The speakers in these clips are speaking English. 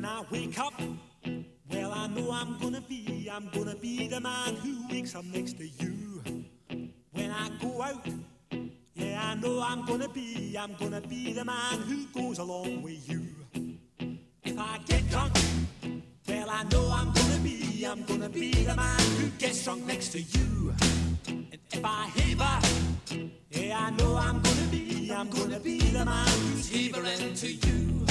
I wake up, well, I know I'm gonna be the man who wakes up next to you. When I go out, yeah, I know I'm gonna be the man who goes along with you. If I get drunk, well, I know I'm gonna be the man who gets drunk next to you. And if I heaver, yeah, I know I'm gonna be the man who's heavering to you.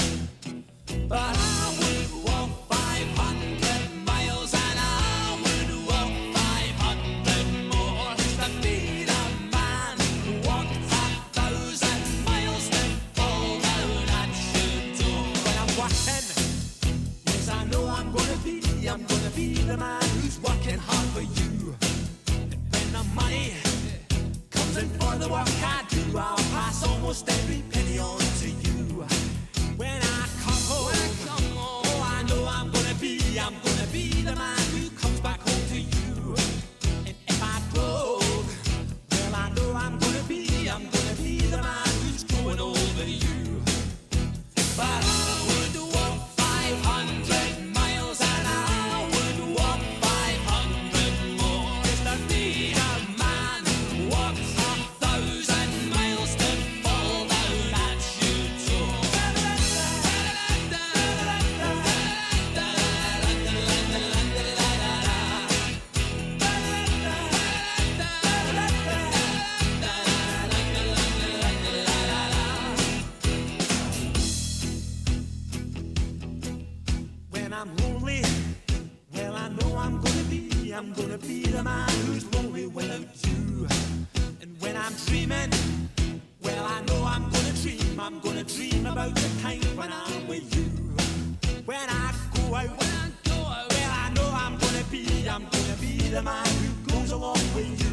But I would walk 500 miles and I would walk 500 more just to be the man who walked 1,000 miles to fall down at your door. When I'm working, yes, I know I'm gonna be the man who's working hard for you. And when the money comes in for the work I do, I'll pass almost every penny on to you. When I come home, oh, I know I'm gonna be the man who comes back home to you. And if I broke, well, I know I'm gonna be the man who's growing over you. But I would walk 500 miles and I would walk 500 more just to be the man who walks 1,000 miles to fall down at your door. When I'm lonely, well, I know I'm gonna be the man who's lonely without you. And when I'm dreaming, well, I know I'm gonna dream about the time when I'm with you. When I go out, well, I know I'm gonna be the man who goes along with you.